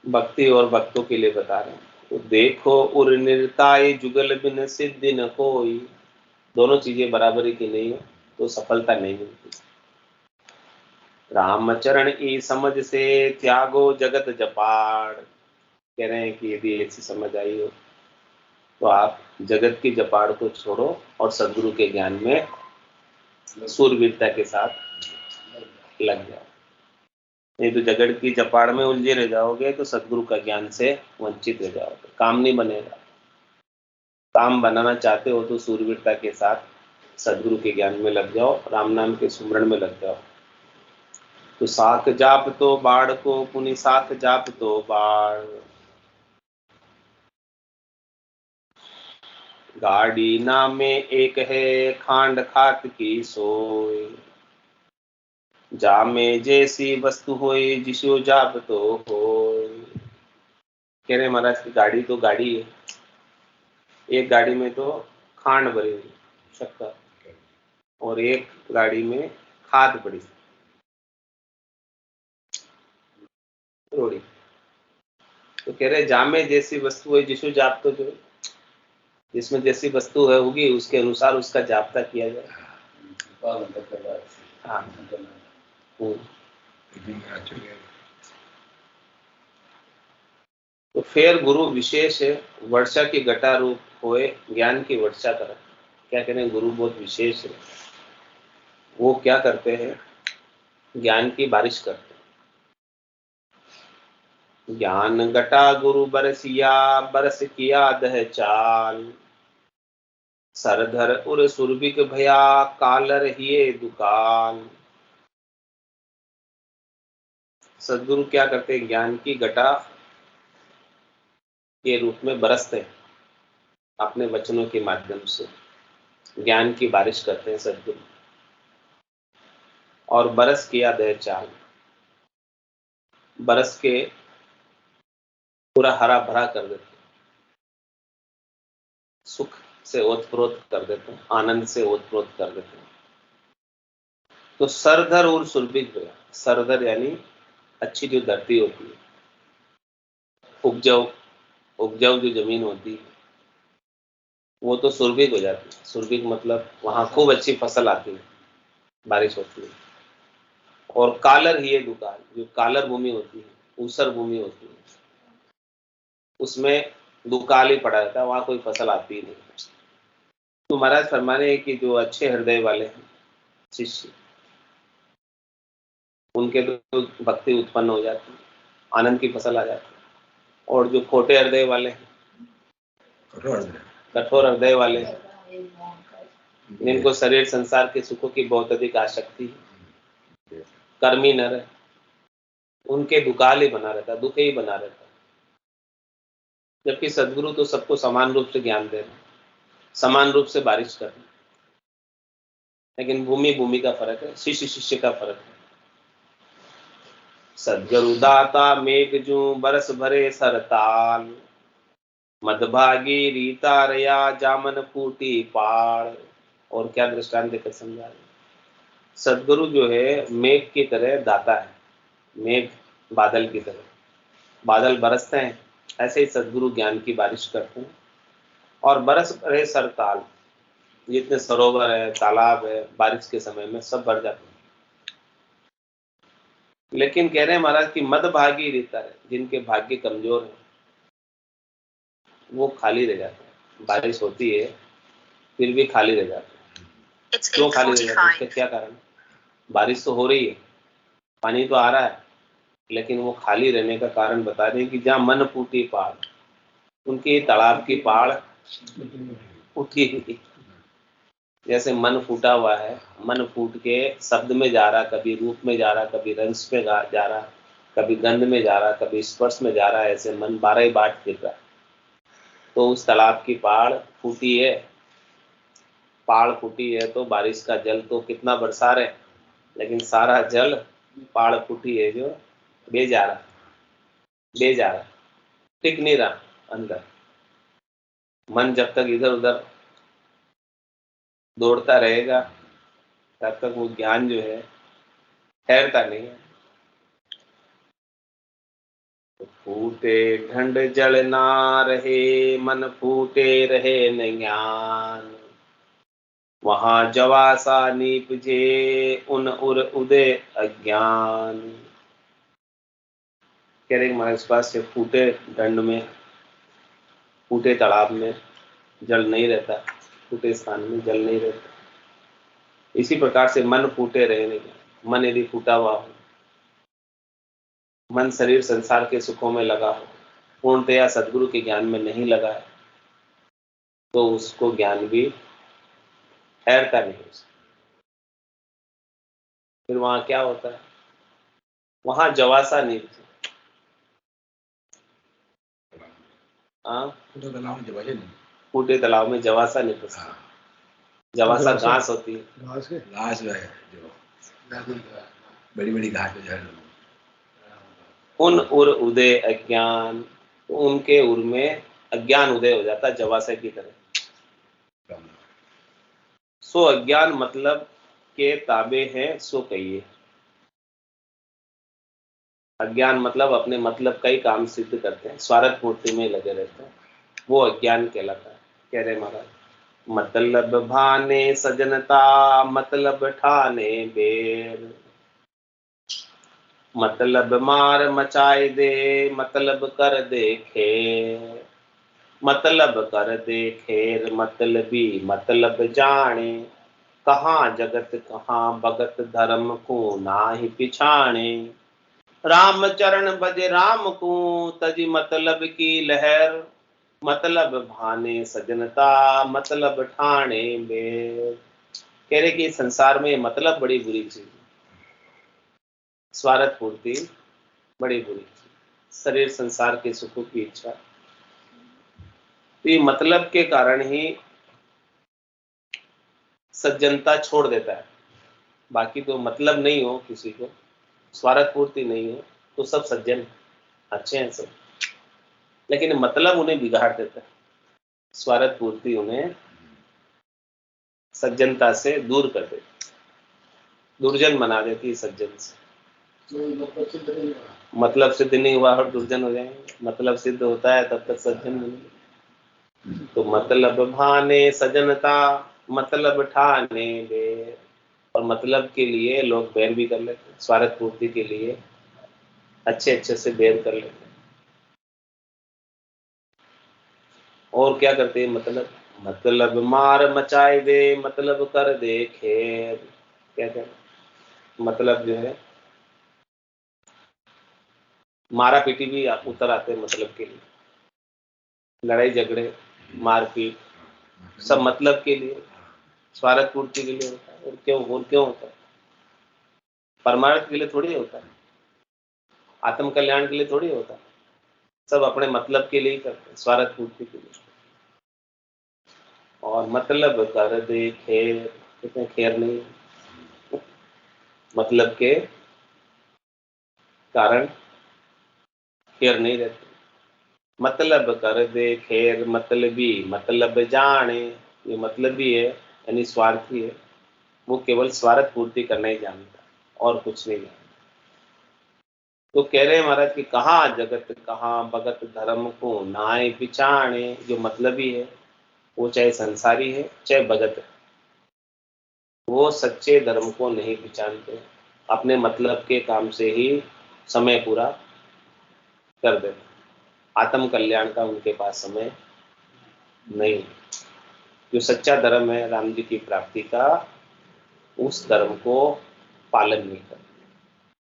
भक्ति और भक्तों के लिए बता रहे हैं। तो देखो उर निर्ताय जुगल बिन सिद्धि न कोई। दोनों चीजें बराबरी की नहीं है तो सफलता नहीं मिलती। रामचरण ई समझ से त्यागो जगत जपाड़। कह रहे हैं कि यदि ऐसी समझ आई हो तो आप जगत की जपाड़ को छोड़ो और सदगुरु के ज्ञान में सूरवीरता के साथ लग जाओ। नहीं तो जगत की जपाड़ में उलझे रह जाओगे तो सदगुरु का ज्ञान से वंचित रह जाओगे, काम नहीं बनेगा। काम बनाना चाहते हो तो सूरवीरता के साथ सदगुरु के ज्ञान में लग जाओ, राम नाम के सुमरण में लग जाओ। तो साख जाप तो बाढ़ को पुनि साख जाप तो बाढ़, गाड़ी नामे एक है खांड खात की सोय, जामे जैसी वस्तु होए जिसो जाप तो होय। कह रहे महाराज की गाड़ी तो गाड़ी है, एक गाड़ी में तो खांड भरी हुई शक्कर और एक गाड़ी में खाद पड़ी, रोड़ी। तो कह रहे जामे जैसी वस्तु है जिसु जाप, तो जो जिसमें जैसी वस्तु है होगी उसके अनुसार उसका जाप्ता किया जाए। हाँ। तो फिर गुरु विशेष है, वर्षा की घटा रूप होए ज्ञान की वर्षा कर। क्या कह रहे हैं, गुरु बहुत विशेष है, वो क्या करते हैं, ज्ञान की बारिश करते हैं। ज्ञान घटा गुरु बरसिया, बरस किया दह चाल, सरधर उर सुरभिक भया, कालर हिये दुकाल। सदगुरु क्या करते हैं, ज्ञान की घटा के रूप में बरसते हैं, अपने वचनों के माध्यम से ज्ञान की बारिश करते हैं सदगुरु। और बरस किया दह चाल, बरस के पूरा हरा भरा कर देते हैं, सुख से ओतप्रोत कर देते हैं, आनंद से ओतप्रोत कर देते हैं। तो सरधर और सुरभिक भया, सरधर यानी अच्छी जो धरती होती है, उपजाऊ जो जमीन होती है, वो तो सुरभिक हो जाती है। सुरभिक मतलब वहां खूब अच्छी फसल आती है, बारिश होती है। और कालर ही दुकाल, जो कालर भूमि होती है, ऊसर भूमि होती है, उसमें दुकाल ही पड़ा रहता है, वहां कोई फसल आती ही नहीं। तो महाराज फरमाने हैं कि जो अच्छे हृदय वाले हैं शिष्य, उनके तो भक्ति उत्पन्न हो जाती है, आनंद की फसल आ जाती है। और जो खोटे हृदय वाले हैं, कठोर हृदय वाले हैं, जिनको शरीर संसार के सुखों की बहुत अधिक आसक्ति है, कर्मी नर है, उनके दुकाल ही बना रहता है, दुख ही बना रहता है। जबकि सदगुरु तो सबको समान रूप से ज्ञान दे रहे हैं, समान रूप से बारिश कर रहे हैं, लेकिन भूमि का फर्क है, शिष्य शिष्य का फर्क है। सदगुरु दाता मेघ जू बरस भरे सरताल, मदभागी रीता रया जामन फूटी पाड़। और क्या दृष्टांत देकर समझा रहे, सदगुरु जो है मेघ की तरह दाता है, मेघ बादल की तरह, बादल बरसते हैं, ऐसे ही सदगुरु ज्ञान की बारिश करते हैं। और बरस रहे सरताल, जितने सरोवर है, तालाब है, बारिश के समय में सब भर जाते हैं। लेकिन कह रहे हैं महाराज कि मदभागी रीता है, जिनके भाग्य कमजोर है, वो खाली रह जाते हैं। बारिश होती है फिर भी खाली रह जाते हैं। क्यों खाली रह जाते हैं, इसका क्या कारण? बारिश तो हो रही है, पानी तो आ रहा है, लेकिन वो खाली रहने का कारण बता रहे हैं कि जहाँ मन फूटी पहाड़, उनके तालाब की पहाड़ उठी हुई। जैसे मन फूटा हुआ है, मन फूट के शब्द में जा रहा, कभी रूप में जा रहा, कभी रंस में जा रहा, कभी गंध में जा रहा, कभी स्पर्श में जा रहा है, ऐसे मन 12 बाट फिर रहा है। तो उस तालाब की पहाड़ फूटी है, पहाड़ फूटी है तो बारिश का जल तो कितना बरसा रहे, लेकिन सारा जल पहाड़ फूटी है जो बे जा रहा, टिक नहीं रहा अंदर। मन जब तक इधर उधर दौड़ता रहेगा तब तक वो ज्ञान जो है ठहरता नहीं है। तो फूटे ढंड जल ना रहे, मन फूटे रहे न ज्ञान, वहां जवासा नीपजे उन उर उदय अज्ञान। कह रहे हमारे पास से फूटे ढंड में, फूटे तालाब में जल नहीं रहता, फूटे स्थान में जल नहीं रहता। इसी प्रकार से मन फूटे रहे नहीं, मन यदि फूटा हुआ हो, मन शरीर संसार के सुखों में लगा हो, पूर्णतया सदगुरु के ज्ञान में नहीं लगा है, तो उसको ज्ञान भी ठहरता नहीं। फिर वहां क्या होता है, वहां जवासा नहीं, फूटे तालाब में जवासा नहीं फंसता। जवासा घास होती है, घास है जो बड़ी बड़ी घास है। उन उर उदय अज्ञान, तो उनके उर में अज्ञान उदय हो जाता जवासे की तरह। सो अज्ञान मतलब के ताबे हैं सो कहिए। अज्ञान मतलब अपने मतलब का ही काम सिद्ध करते हैं, स्वार्थ पूर्ति में लगे रहते हैं, वो अज्ञान कहलाता है। कह रहे महाराज, मतलब भाने सजनता मतलब ठाने बेर, मतलब मार मचाए दे मतलब कर दे खेर, मतलब कर दे खेर मतलबी मतलब जाने, कहाँ जगत कहाँ भगत धर्म को नाहि पिछाणे, राम चरण भज राम को तजी मतलब की लहर, मतलब भाने सजनता मतलब ठाणे में। कह रहे कि संसार में मतलब बड़ी बुरी चीज है, स्वार्थ पूर्ति बड़ी बुरी चीज, शरीर संसार के सुखों की इच्छा, तो ये मतलब के कारण ही सज्जनता छोड़ देता है। बाकी तो मतलब नहीं हो किसी को, स्वार्थ पूर्ति नहीं हो, तो सब सज्जन अच्छे हैं सब, लेकिन मतलब उन्हें बिगाड़ देता है। स्वार्थ पूर्ति उन्हें सज्जनता से दूर कर देती, दुर्जन बना देती है सज्जन से। मतलब सिद्ध नहीं हुआ और दुर्जन हो जाएंगे, मतलब सिद्ध होता है तब तक सज्जन बनेंगे। तो मतलब भाने सजनता मतलब ठाने बैर, और मतलब के लिए लोग बैर भी कर लेते हैं, स्वार्थ पूर्ति के लिए अच्छे अच्छे से बैर कर लेते हैं। और क्या करते हैं, मतलब मार मचाए दे मतलब कर दे खेर। क्या कहते, मतलब जो है मारा पीटी भी उतर आते हैं मतलब के लिए, लड़ाई झगड़े मारपीट सब मतलब के लिए, स्वार्थ पूर्ति के लिए होता है। और क्यों होता है, परमार्थ के लिए थोड़ी होता है, आत्म कल्याण के लिए थोड़ी होता है, सब अपने मतलब के लिए ही करते हैं, स्वार्थ पूर्ति के लिए। और मतलब कर दे खेर, कितने खेर नहीं, मतलब के कारण खेर नहीं रहते। मतलब कर दे खेर मतलबी मतलब जाने, ये मतलबी है यानी स्वार्थी है, वो केवल स्वार्थ पूर्ति करना ही जानता और कुछ नहीं जानता। तो कह रहे हैं महाराज कि कहाँ जगत कहाँ भगत धर्म को नाय पिछाणे, जो मतलबी है वो चाहे संसारी है चाहे भगत है, वो सच्चे धर्म को नहीं पहचानते, अपने मतलब के काम से ही समय पूरा कर देते, आत्म कल्याण का उनके पास समय नहीं। जो सच्चा धर्म है राम जी की प्राप्ति का, उस धर्म को पालन नहीं करते,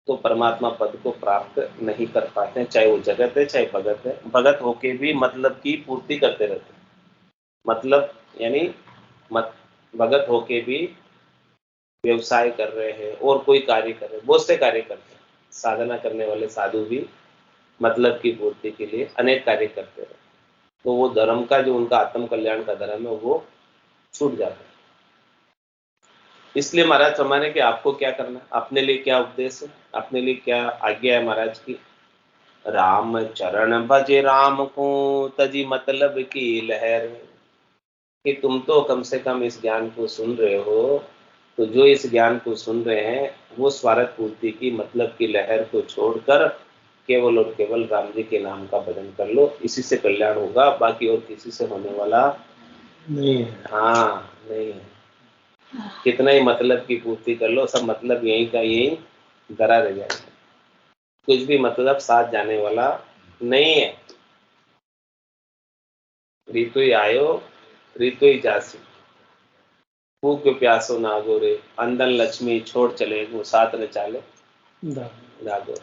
तो परमात्मा पद को प्राप्त नहीं कर पाते, चाहे वो जगत है चाहे भगत है। भगत होके भी मतलब की पूर्ति करते रहते, मतलब यानी भगत होके भी व्यवसाय कर रहे हैं और कोई कार्य कर रहे हैं, बहुत से कार्य करते हैं, साधना करने वाले साधु भी मतलब की पूर्ति के लिए अनेक कार्य करते हैं, तो वो धर्म का जो उनका आत्म कल्याण का धर्म है वो छूट जाता है। इसलिए महाराज फरमाने कि आपको क्या करना है, अपने लिए क्या उपदेश है, अपने लिए क्या आज्ञा है महाराज की। राम चरण भजे राम को तजी मतलब की लहर, कि तुम तो कम से कम इस ज्ञान को सुन रहे हो, तो जो इस ज्ञान को सुन रहे हैं वो स्वार्थ पूर्ति की मतलब की लहर को छोड़कर केवल और केवल राम जी के नाम का भजन कर लो, इसी से कल्याण होगा, बाकी और किसी से होने वाला नहीं है। हाँ नहीं है। कितना ही मतलब की पूर्ति कर लो, सब मतलब यही का यही धरा रह जाएगा, कुछ भी मतलब साथ जाने वाला नहीं है। ऋतु ही आयो ऋतु ही जासी, भूख प्यासो नागो रे, अंदन लक्ष्मी छोड़ चले वो साथ न चाले जागो।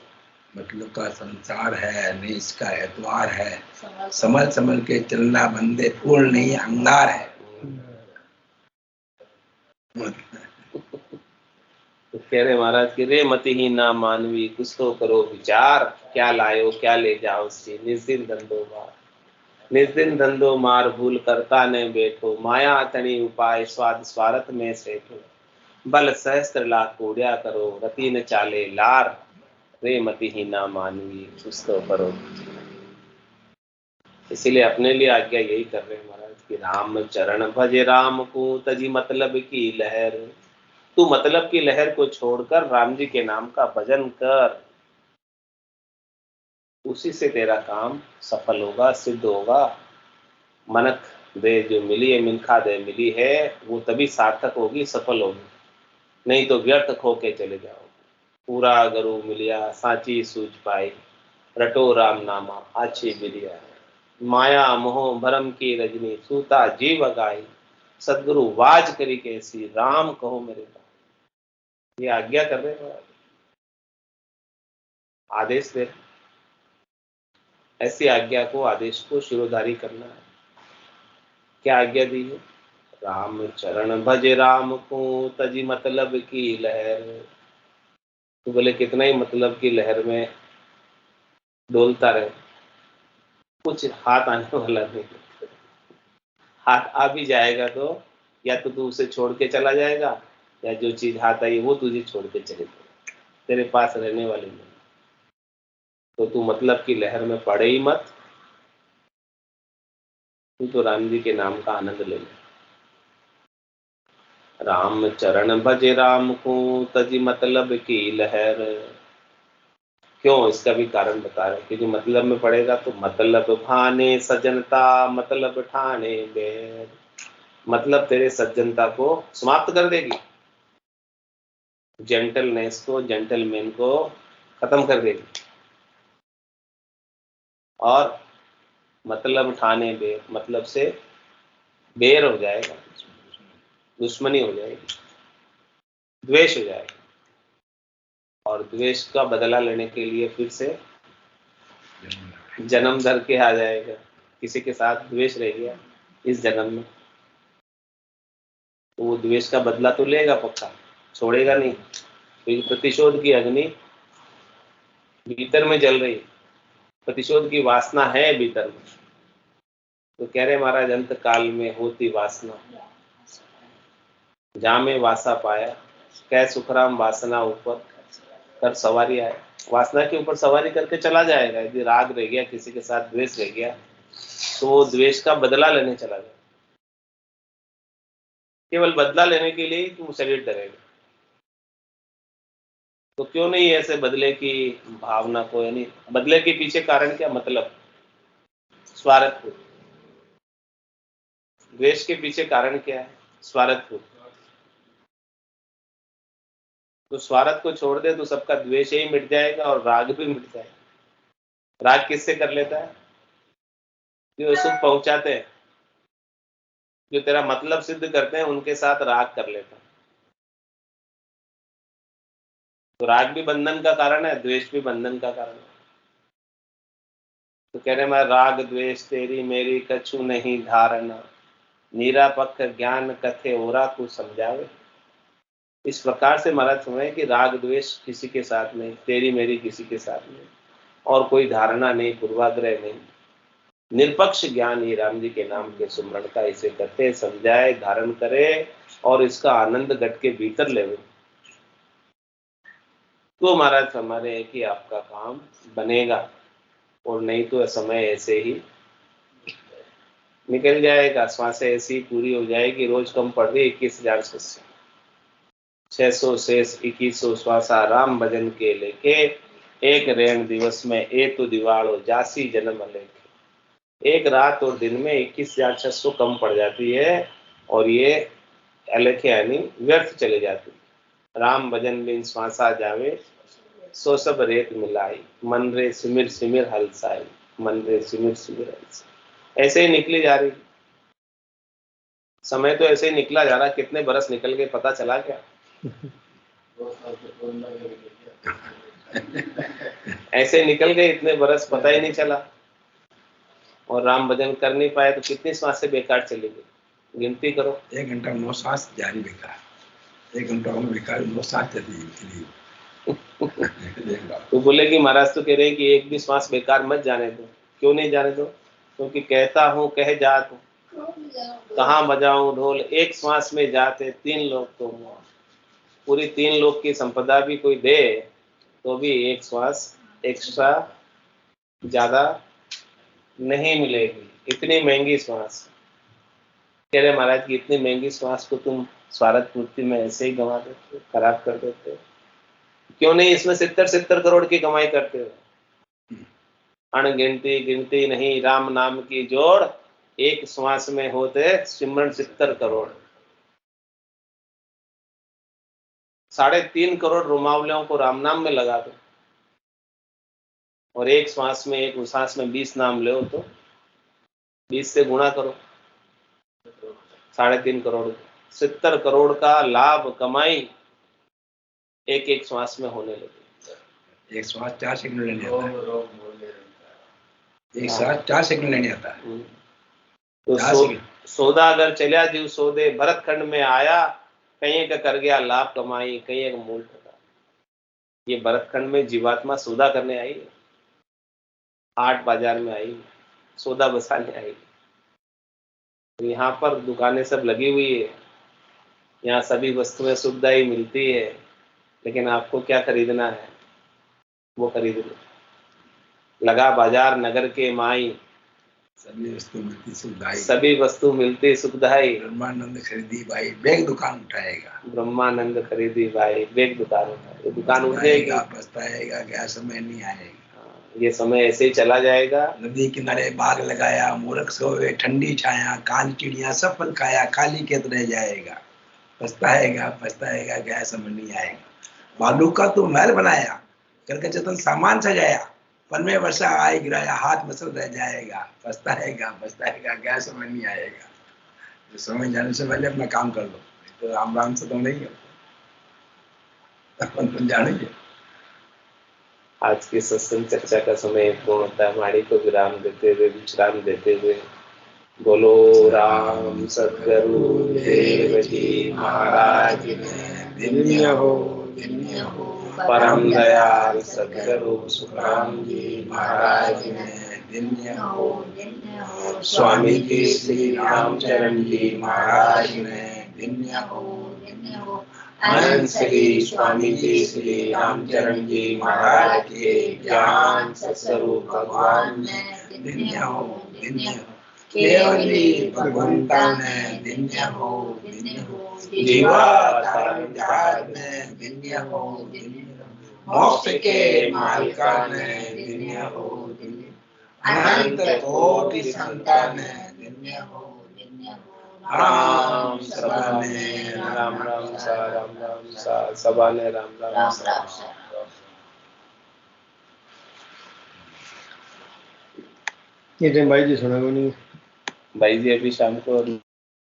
मतलब का संसार है नहीं, इसका एतवार है, समझ समझ के चलना बंदे, फूल नहीं अंगार है। तो कह रहे महाराज कि रे मति ही ना मानवी, कुछ तो करो विचार, क्या लायो क्या ले जाओ सी, निस्दिन धंधो मार, निस्दिन धंधो मार भूल करता ने बैठो, माया तनी उपाय स्वाद स्वार्थ में सेठो, बल सहस्त्र लाख कोड़िया करो, रति न चाले लार, रे मति ही ना मानवी कुछ तो करो। इसीलिए अपने लिए आज्ञा यही कर रहे हैं महाराज कि राम चरण भजे राम को तजी मतलब की लहर, तू मतलब की लहर को छोड़कर राम जी के नाम का भजन कर। उसी से तेरा काम सफल होगा, सिद्ध होगा। मनक दे जो मिली है, मिनखा दे मिली है, वो तभी सार्थक होगी, सफल होगी, नहीं तो व्यर्थ खो के चले जाओगे। पूरा गुरु मिलिया साची सूझ पाई, रटो राम नामा आछी बिलिया। माया मोह भरम की रजनी, सूता जीव गाई, सदगुरु वाज करी कैसी, राम कहो मेरे पास। ये आज्ञा कर रहे हैं, आदेश दे। ऐसी आज्ञा को, आदेश को शिरोधारी करना है। क्या आज्ञा दी है? राम चरण भज राम को, तजी मतलब की लहर। तो बोले कितना ही मतलब की लहर में डोलता रहे, कुछ हाथ आने वाला नहीं। हाथ आ भी जाएगा तो या तो तू उसे छोड़ के चला जाएगा, या जो चीज हाथ आई वो तुझे छोड़ के चले जाएगा, तेरे पास रहने वाली नहीं। तो तू मतलब की लहर में पड़े ही मत, तू तो राम जी के नाम का आनंद ले ले। राम चरण भज राम को, तजी मतलब की लहर। क्यों? इसका भी कारण बता रहे, क्योंकि मतलब में पड़ेगा तो मतलब भाने सज्जनता, मतलब ठाने बैर। मतलब तेरे सज्जनता को समाप्त कर देगी, जेंटलनेस को, जेंटलमैन को खत्म कर देगी। और मतलब ठाने बेर, मतलब से बेर हो जाएगा, दुश्मनी हो जाएगी, द्वेष हो जाएगा। और द्वेष का बदला लेने के लिए फिर से जन्म धर के आ जाएगा। किसी के साथ द्वेष रह गया इस जन्म में, तो वो द्वेष का बदला तो लेगा पक्का, छोड़ेगा नहीं। तो प्रतिशोध की अग्नि भीतर में जल रही, प्रतिशोध की वासना है भीतर में। तो कह रहे महाराज, अंत काल में होती वासना, जामे वासा पाया, कै सुखराम वासना ऊपर कर सवारी आए। वासना के ऊपर सवारी करके चला जाएगा। यदि राग रह गया, किसी के साथ द्वेष रह गया, तो वो द्वेष का बदला लेने चला जाएगा। केवल बदला लेने के लिए तुम शरीर डरेगा। तो क्यों नहीं ऐसे बदले की भावना को, यानी बदले के पीछे कारण क्या? मतलब स्वार्थ। द्वेष के पीछे कारण क्या है? स्वार्थ। तो स्वार्थ को छोड़ दे तो सबका द्वेष ही मिट जाएगा और राग भी मिट जाएगा। राग किससे कर लेता है? जो सुख पहुंचाते हैं, जो तेरा मतलब सिद्ध करते हैं, उनके साथ राग कर लेता है। तो राग भी बंधन का कारण है, द्वेष भी बंधन का कारण है। तो कह रहे मैं राग द्वेष तेरी मेरी कछु नहीं धारणा, निरापक्ष ज्ञान कथे ओरा को समझावे। इस प्रकार से महाराज समझे कि राग द्वेष किसी के साथ नहीं, तेरी मेरी किसी के साथ नहीं, और कोई धारणा नहीं, पूर्वाग्रह नहीं। निरपक्ष ज्ञान ही राम जी के नाम के सुमरण का इसे कथे समझाए, धारण करे और इसका आनंद घट के भीतर ले। तो महाराज हमारे कि आपका काम बनेगा, और नहीं तो समय ऐसे ही निकल जाएगा। श्वासें ऐसी पूरी हो जाएगी। रोज कम पड़ रही 21,000 600 शेष 2100 श्वासा राम भजन के लेके, एक रेण दिवस में ए तो दिवाड़ो जासी जन्म लेके। एक रात और दिन में 21,600 कम पड़ जाती है, और ये अलेखे यानी व्यर्थ चले जाती है। राम भजन बिन श्वासा जावे, सो सब रेत मिलाई, मन रे सिमिर सिमिर हलसाई, मन रे सिमिर सिमिर हलसाई। ऐसे ही निकली जा रही समय, तो ऐसे ही निकला जा रहा। कितने बरस निकल गए पता चला क्या? ऐसे निकल गए इतने बरस, पता ही नहीं चला। और राम भजन कर नहीं पाए तो कितनी सांसें बेकार चली गई, गिनती करो। 1 घंटा 9 सांस जारी बेकार, 1 घंटा और बेकार 9 सांस चली। तो बोले कि महाराज तो कह रहे हैं कि एक भी श्वास बेकार मत जाने दो। क्यों नहीं जाने दो? क्योंकि कहता हूँ कह जात हूँ, कहाँ बजाऊं ढोल, एक श्वास में जाते 3 लोग तो हुआ। पूरी 3 लोग की संपदा भी कोई दे तो भी एक श्वास एक्स्ट्रा ज्यादा नहीं मिलेगी। इतनी महंगी श्वास। कह रहे महाराज की इतनी महंगी श्वास को तुम स्वार्थ पूर्ति में ऐसे ही गंवा देते हो, खराब कर देते हो। क्यों नहीं इसमें 70 करोड़ की कमाई करते हो? अणगिनती गिनती नहीं राम नाम की जोड़, एक श्वास में होते सिमरन 70 करोड़। 3.5 करोड़ रुमावलियों को राम नाम में लगा दो और एक श्वास में, एक उश्वास में 20 नाम ले तो 20 से गुणा करो, 3.5 करोड़, 70 करोड़ का लाभ कमाई एक एक श्वास में होने लगे। एक श्वास 4 सेकंड लेने आता है, एक श्वास 4 सेकंड लेने आता है। तो सौदा अगर चलिया जीव सौदे, भरत खंड में आया, कहीं का कर गया लाभ कमाई, कहीं का मूल ठगा। ये भरत खंड में जीवात्मा सौदा करने आई है, हाट बाजार में आई, सौदा बसाने आई। तो यहाँ पर दुकानें सब लगी हुई है, यहाँ सभी वस्तुएं सुविधाएं मिलती है, लेकिन आपको क्या खरीदना है वो खरीद लो। लगा बाजार नगर के माई, सभी वस्तु मिलती सुखदाई, सभी वस्तु मिलती सुखदाई। ब्रह्मानंद खरीदी भाई बेग दुकान उठाएगा, ब्रह्मानंद खरीदी भाई बेग दुकान उठाएगा। दुकान उठ जाएगी, पछताएगा क्या समय नहीं आएगा। ये समय ऐसे ही चला जाएगा। नदी किनारे बाग लगाया, मूर्ख सोए ठंडी छाया, कान चिड़िया सब फल खाया, खाली खेत रह जाएगा। पछताएगा क्या समय नहीं आएगा। बालू का तो महल बनाया, करके चतन सामान सजाया, पल में वर्षा आए गिराया, हाथ मसल रह जाएगा। पछताएगा क्या समय नहीं आएगा। जो समय जाने से पहले अपना काम कर लो, तो राम राम से तो नहीं है, अपन जानेंगे। आज की सत्संग चर्चा का समय पूर्ण होता है। वाणी को विराम देते हुए बोलो राम सद्गुरु देव जी महाराज धन्य हो। परम दयाल सद्गुरु सुखराम जी महाराज धन्य हो। स्वामी जी श्री रामचरण जी महाराज धन्य हो। अनंत श्री स्वामी जी श्री रामचरण जी महाराज के ज्ञान सत्स्वरूप भगवान धन्य हो। केवली भगवंता ने धन्य हो। जीवात्मा जहाज में धन्य हो। मोक्ष के मालिका ने धन्य हो। अनंत कोटि संतान धन्य हो। राम सभा ने राम राम सा सभा ने राम राम सा। ये टाइम भाई जी सुना को नहीं, भाई जी अभी शाम को